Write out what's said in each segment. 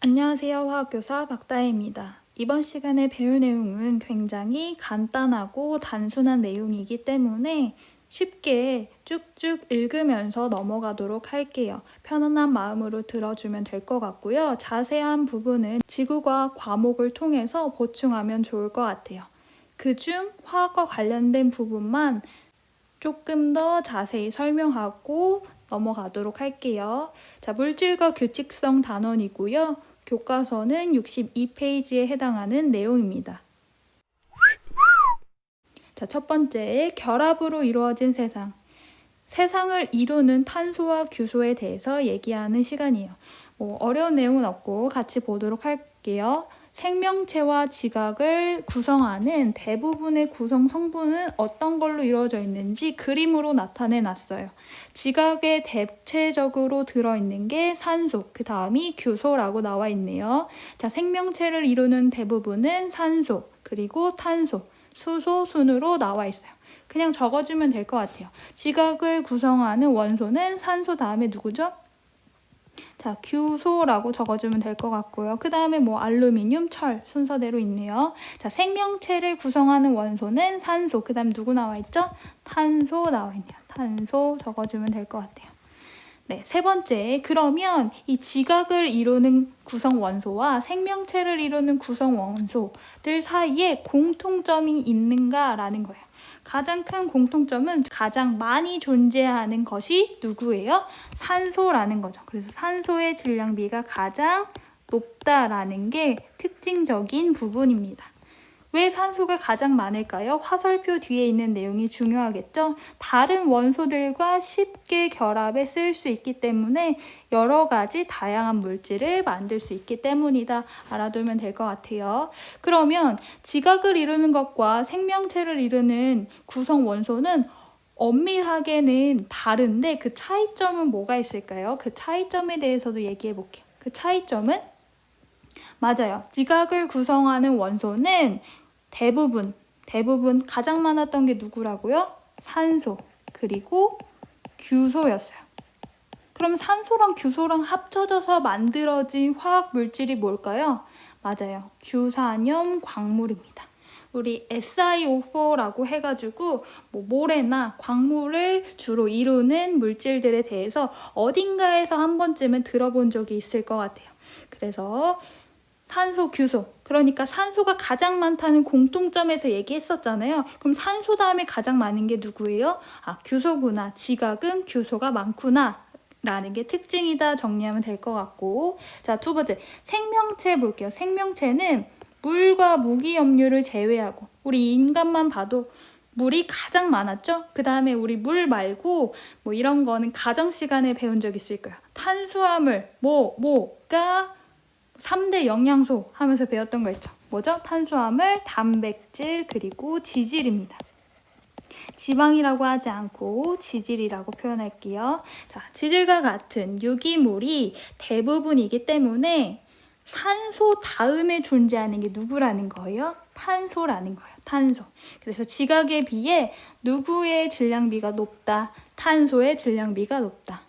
안녕하세요. 화학교사 박다혜입니다. 이번 시간에 배울 내용은 굉장히 간단하고 단순한 내용이기 때문에 쉽게 쭉쭉 읽으면서 넘어가도록 할게요. 편안한 마음으로 들어주면 될 것 같고요. 자세한 부분은 지구과학 과목을 통해서 보충하면 좋을 것 같아요. 그중 화학과 관련된 부분만 조금 더 자세히 설명하고 넘어가도록 할게요. 자, 물질과 규칙성 단원이고요. 교과서는 62페이지에 해당하는 내용입니다. 자, 첫 번째, 결합으로 이루어진 세상. 세상을 이루는 탄소와 규소에 대해서 얘기하는 시간이에요. 어려운 내용은 없고 같이 보도록 할게요. 생명체와 지각을 구성하는 대부분의 구성 성분은 어떤 걸로 이루어져 있는지 그림으로 나타내 놨어요. 지각에 대체적으로 들어있는 게 산소, 그 다음이 규소라고 나와 있네요. 자, 생명체를 이루는 대부분은 산소, 그리고 탄소, 수소, 순으로 나와 있어요. 그냥 적어주면 될 것 같아요. 지각을 구성하는 원소는 산소 다음에 누구죠? 자, 규소라고 적어주면 될 것 같고요. 그 다음에 알루미늄, 철 순서대로 있네요. 자, 생명체를 구성하는 원소는 산소, 그 다음 누구 나와 있죠? 탄소 나와 있네요. 탄소 적어주면 될 것 같아요. 네, 세 번째, 그러면 이 지각을 이루는 구성 원소와 생명체를 이루는 구성 원소들 사이에 공통점이 있는가라는 거예요. 가장 큰 공통점은 가장 많이 존재하는 것이 누구예요? 산소라는 거죠. 그래서 산소의 질량비가 가장 높다라는 게 특징적인 부분입니다. 왜 산소가 가장 많을까요? 화살표 뒤에 있는 내용이 중요하겠죠? 다른 원소들과 쉽게 결합에 쓸 수 있기 때문에 여러 가지 다양한 물질을 만들 수 있기 때문이다. 알아두면 될 것 같아요. 그러면 지각을 이루는 것과 생명체를 이루는 구성 원소는 엄밀하게는 다른데 그 차이점은 뭐가 있을까요? 그 차이점에 대해서도 얘기해 볼게요. 그 차이점은 맞아요. 지각을 구성하는 원소는 대부분 가장 많았던 게 누구라고요? 산소, 그리고 규소였어요. 그럼 산소랑 규소랑 합쳐져서 만들어진 화학 물질이 뭘까요? 맞아요. 규산염 광물입니다. 우리 SiO4라고 해가지고 모래나 광물을 주로 이루는 물질들에 대해서 어딘가에서 한 번쯤은 들어본 적이 있을 것 같아요. 그래서 산소, 규소. 그러니까 산소가 가장 많다는 공통점에서 얘기했었잖아요. 그럼 산소 다음에 가장 많은 게 누구예요? 규소구나. 지각은 규소가 많구나. 라는 게 특징이다 정리하면 될 것 같고. 자, 두 번째. 생명체 볼게요. 생명체는 물과 무기염류를 제외하고 우리 인간만 봐도 물이 가장 많았죠? 그 다음에 우리 물 말고 이런 거는 가정 시간에 배운 적 있을 거예요. 탄수화물, 뭐가 3대 영양소 하면서 배웠던 거 있죠. 뭐죠? 탄수화물, 단백질, 그리고 지질입니다. 지방이라고 하지 않고 지질이라고 표현할게요. 자, 지질과 같은 유기물이 대부분이기 때문에 산소 다음에 존재하는 게 누구라는 거예요? 탄소라는 거예요. 탄소. 그래서 지각에 비해 누구의 질량비가 높다? 탄소의 질량비가 높다.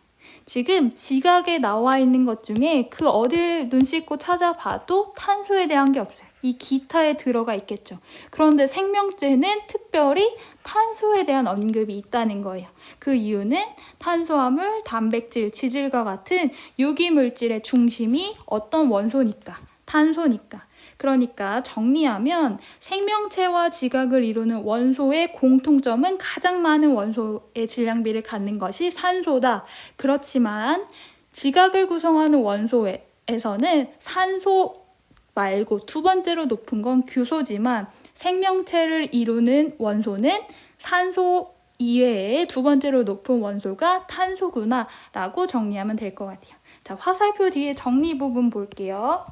지금 지각에 나와 있는 것 중에 그 어딜 눈 씻고 찾아봐도 탄소에 대한 게 없어요. 이 기타에 들어가 있겠죠. 그런데 생명체는 특별히 탄소에 대한 언급이 있다는 거예요. 그 이유는 탄수화물, 단백질, 지질과 같은 유기물질의 중심이 어떤 원소니까, 탄소니까. 그러니까 정리하면 생명체와 지각을 이루는 원소의 공통점은 가장 많은 원소의 질량비를 갖는 것이 산소다. 그렇지만 지각을 구성하는 원소에서는 산소 말고 두 번째로 높은 건 규소지만 생명체를 이루는 원소는 산소 이외에 두 번째로 높은 원소가 탄소구나 라고 정리하면 될 것 같아요. 자, 화살표 뒤에 정리 부분 볼게요.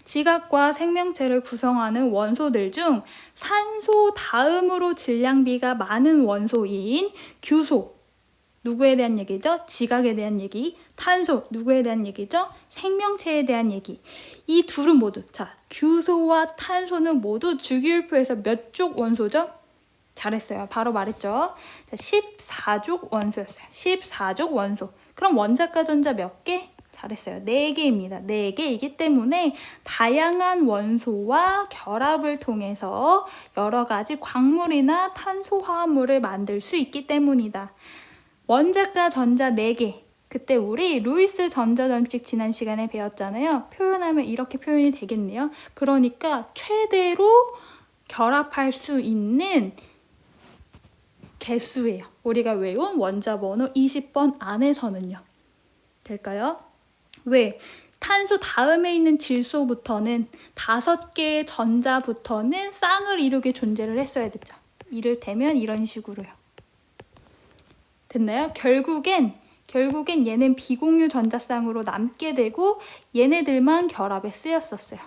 지각과 생명체를 구성하는 원소들 중 산소 다음으로 질량비가 많은 원소인 규소, 누구에 대한 얘기죠? 지각에 대한 얘기. 탄소, 누구에 대한 얘기죠? 생명체에 대한 얘기. 이 둘은 모두, 자, 규소와 탄소는 모두 주기율표에서 몇 족 원소죠? 잘했어요. 바로 말했죠. 자, 14족 원소였어요. 14족 원소. 그럼 원자과 전자 몇 개? 잘했어요. 4개입니다. 4개이기 때문에 다양한 원소와 결합을 통해서 여러 가지 광물이나 탄소화합물을 만들 수 있기 때문이다. 원자과 전자 4개. 그때 우리 루이스 전자점식 지난 시간에 배웠잖아요. 표현하면 이렇게 표현이 되겠네요. 그러니까 최대로 결합할 수 있는 개수예요. 우리가 외운 원자 번호 20번 안에서는요. 될까요? 왜? 탄소 다음에 있는 질소부터는 5개의 전자부터는 쌍을 이루게 존재를 했어야 됐죠. 이를테면 이런 식으로요. 됐나요? 결국엔 얘는 비공유 전자쌍으로 남게 되고 얘네들만 결합에 쓰였었어요.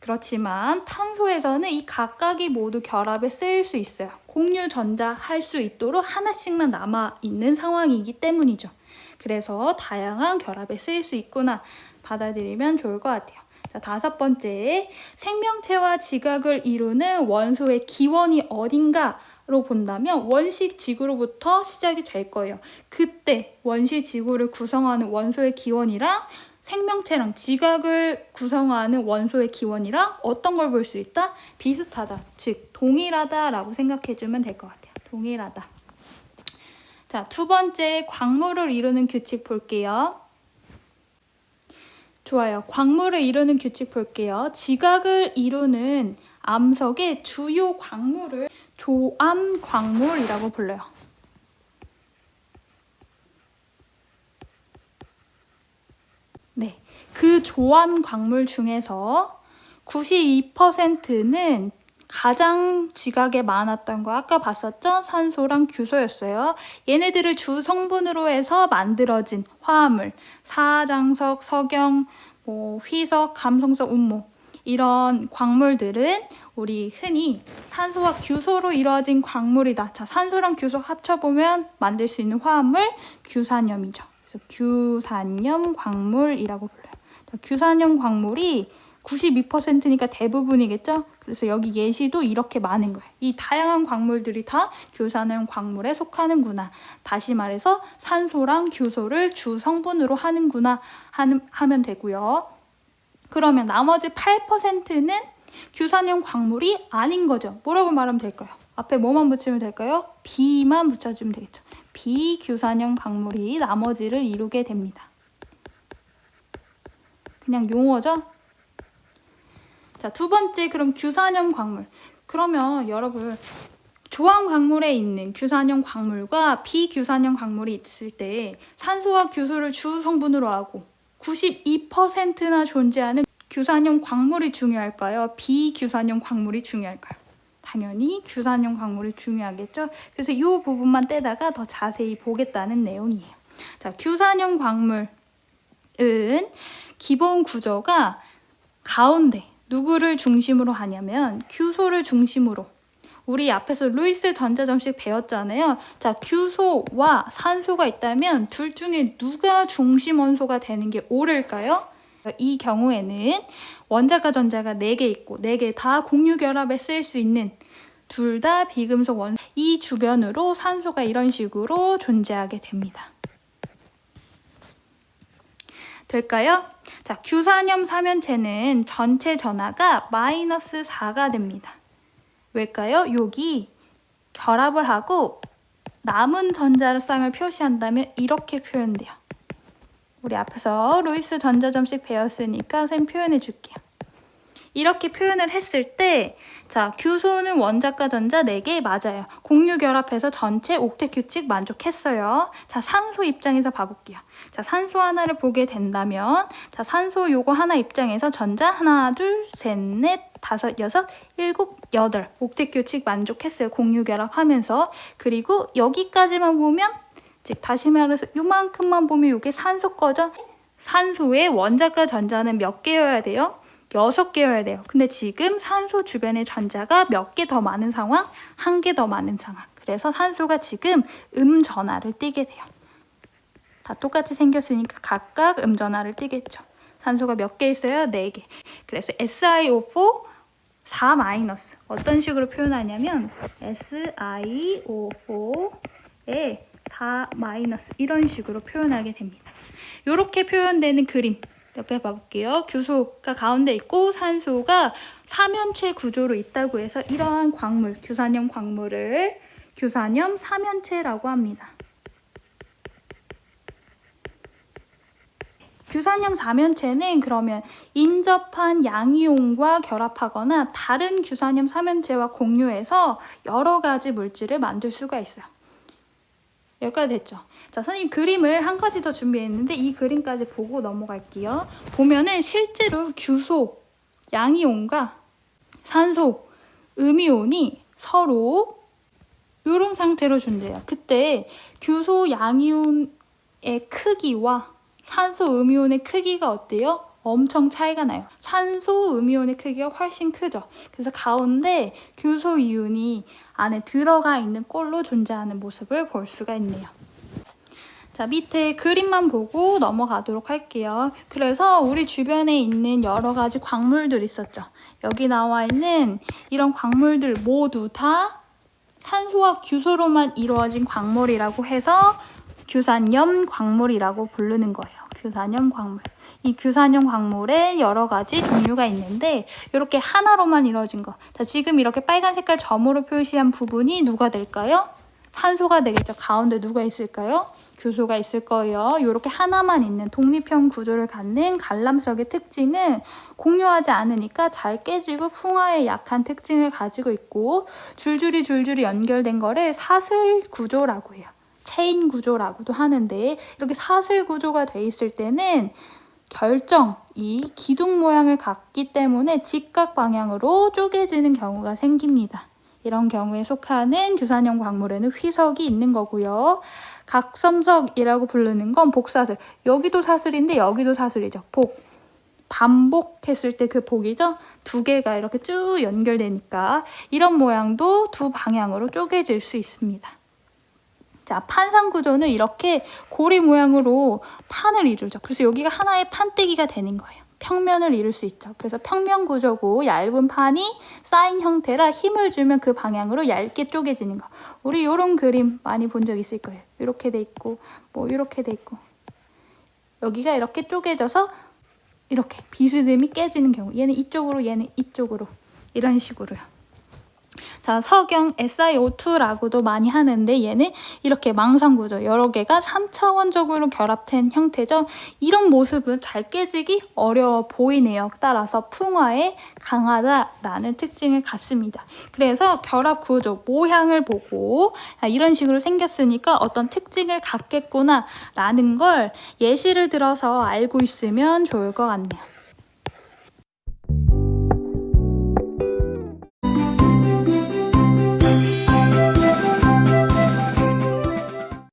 그렇지만 탄소에서는 이 각각이 모두 결합에 쓰일 수 있어요. 공유 전자 할 수 있도록 하나씩만 남아있는 상황이기 때문이죠. 그래서 다양한 결합에 쓰일 수 있구나 받아들이면 좋을 것 같아요. 자, 5번째, 생명체와 지각을 이루는 원소의 기원이 어딘가로 본다면 원시 지구로부터 시작이 될 거예요. 그때 원시 지구를 구성하는 원소의 기원이랑 생명체랑 지각을 구성하는 원소의 기원이랑 어떤 걸 볼 수 있다? 비슷하다, 즉 동일하다라고 생각해주면 될 것 같아요. 동일하다. 자, 2번째, 광물을 이루는 규칙 볼게요. 좋아요. 광물을 이루는 규칙 볼게요. 지각을 이루는 암석의 주요 광물을 조암 광물이라고 불러요. 네, 그 조암 광물 중에서 92%는 가장 지각에 많았던 거 아까 봤었죠? 산소랑 규소였어요. 얘네들을 주 성분으로 해서 만들어진 화합물, 사장석, 석영, 휘석, 감성석, 운모, 이런 광물들은 우리 흔히 산소와 규소로 이루어진 광물이다. 자, 산소랑 규소 합쳐보면 만들 수 있는 화합물 규산염이죠. 그래서 규산염 광물이라고 불러요. 자, 규산염 광물이 92%니까 대부분이겠죠? 그래서 여기 예시도 이렇게 많은 거예요. 이 다양한 광물들이 다 규산염 광물에 속하는구나. 다시 말해서 산소랑 규소를 주 성분으로 하는구나 하면 되고요. 그러면 나머지 8%는 규산염 광물이 아닌 거죠. 뭐라고 말하면 될까요? 앞에 뭐만 붙이면 될까요? B만 붙여주면 되겠죠. 비규산염 광물이 나머지를 이루게 됩니다. 그냥 용어죠? 자, 2번째, 그럼 규산염 광물. 그러면 여러분, 조암 광물에 있는 규산염 광물과 비규산염 광물이 있을 때 산소와 규소를 주 성분으로 하고 92%나 존재하는 규산염 광물이 중요할까요? 비규산염 광물이 중요할까요? 당연히 규산염 광물이 중요하겠죠? 그래서 이 부분만 떼다가 더 자세히 보겠다는 내용이에요. 자, 규산염 광물은 기본 구조가 가운데 누구를 중심으로 하냐면 규소를 중심으로. 우리 앞에서 루이스 전자점식 배웠잖아요. 자, 규소와 산소가 있다면 둘 중에 누가 중심 원소가 되는 게 옳을까요? 이 경우에는 원자과 전자가 4개 있고 4개 다 공유 결합에 쓰일 수 있는 둘 다 비금속 원소. 이 주변으로 산소가 이런 식으로 존재하게 됩니다. 될까요? 자, 규산염 사면체는 전체 전하가 -4가 됩니다. 왜일까요? 여기 결합을 하고 남은 전자쌍을 표시한다면 이렇게 표현돼요. 우리 앞에서 루이스 전자점식 배웠으니까 쌤 표현해 줄게요. 이렇게 표현을 했을 때, 자, 규소는 원자과 전자 4개 맞아요. 공유 결합해서 전체 옥텟 규칙 만족했어요. 자, 산소 입장에서 봐볼게요. 자, 산소 하나를 보게 된다면, 자, 산소 요거 하나 입장에서 전자 하나, 둘, 셋, 넷, 다섯, 여섯, 일곱, 여덟 옥텟 규칙 만족했어요. 공유 결합하면서. 그리고 여기까지만 보면, 즉 다시 말해서 요만큼만 보면 이게 산소 거죠. 산소의 원자과 전자는 몇 개여야 돼요? 6개여야 돼요. 근데 지금 산소 주변의 전자가 몇 개 더 많은 상황? 1개 더 많은 상황. 그래서 산소가 지금 음전하를 띠게 돼요. 다 똑같이 생겼으니까 각각 음전하를 띠겠죠. 산소가 몇 개 있어요? 4개. 그래서 SiO4 4- 어떤 식으로 표현하냐면 SiO4에 4 마이너스 이런 식으로 표현하게 됩니다. 이렇게 표현되는 그림 옆에 봐볼게요. 규소가 가운데 있고 산소가 삼연체 구조로 있다고 해서 이러한 광물, 규산염 광물을 규산염 삼연체라고 합니다. 규산염 삼연체는 그러면 인접한 양이온과 결합하거나 다른 규산염 삼연체와 공유해서 여러 가지 물질을 만들 수가 있어요. 여기까지 됐죠? 자, 선생님 그림을 한 가지 더 준비했는데 이 그림까지 보고 넘어갈게요. 보면은 실제로 규소, 양이온과 산소, 음이온이 서로 이런 상태로 준대요. 그때 규소, 양이온의 크기와 산소, 음이온의 크기가 어때요? 엄청 차이가 나요. 산소, 음이온의 크기가 훨씬 크죠. 그래서 가운데 규소 이온이 안에 들어가 있는 꼴로 존재하는 모습을 볼 수가 있네요. 자, 밑에 그림만 보고 넘어가도록 할게요. 그래서 우리 주변에 있는 여러 가지 광물들 있었죠. 여기 나와 있는 이런 광물들 모두 다 산소와 규소로만 이루어진 광물이라고 해서 규산염 광물이라고 부르는 거예요. 규산염 광물. 이 규산염 광물에 여러 가지 종류가 있는데 이렇게 하나로만 이루어진 거. 자, 지금 이렇게 빨간 색깔 점으로 표시한 부분이 누가 될까요? 산소가 되겠죠. 가운데 누가 있을까요? 규소가 있을 거예요. 이렇게 하나만 있는 독립형 구조를 갖는 갈람석의 특징은 공유하지 않으니까 잘 깨지고 풍화에 약한 특징을 가지고 있고 줄줄이 연결된 거를 사슬 구조라고 해요. 체인 구조라고도 하는데 이렇게 사슬 구조가 돼 있을 때는 결정이 기둥 모양을 갖기 때문에 직각 방향으로 쪼개지는 경우가 생깁니다. 이런 경우에 속하는 규산염 광물에는 휘석이 있는 거고요. 각섬석이라고 부르는 건 복사슬. 여기도 사슬인데 여기도 사슬이죠. 반복했을 때 그 복이죠. 두 개가 이렇게 쭉 연결되니까 이런 모양도 두 방향으로 쪼개질 수 있습니다. 자, 판상 구조는 이렇게 고리 모양으로 판을 이루죠. 그래서 여기가 하나의 판때기가 되는 거예요. 평면을 이룰 수 있죠. 그래서 평면 구조고 얇은 판이 쌓인 형태라 힘을 주면 그 방향으로 얇게 쪼개지는 거. 우리 이런 그림 많이 본 적 있을 거예요. 이렇게 돼 있고 뭐 이렇게 돼 있고 여기가 이렇게 쪼개져서 이렇게 비스듬히 깨지는 경우. 얘는 이쪽으로 얘는 이쪽으로 이런 식으로요. 자, 석영 SiO2라고도 많이 하는데 얘는 이렇게 망상구조 여러 개가 3차원적으로 결합된 형태죠. 이런 모습은 잘 깨지기 어려워 보이네요. 따라서 풍화에 강하다라는 특징을 갖습니다. 그래서 결합구조 모양을 보고 이런 식으로 생겼으니까 어떤 특징을 갖겠구나 라는 걸 예시를 들어서 알고 있으면 좋을 것 같네요.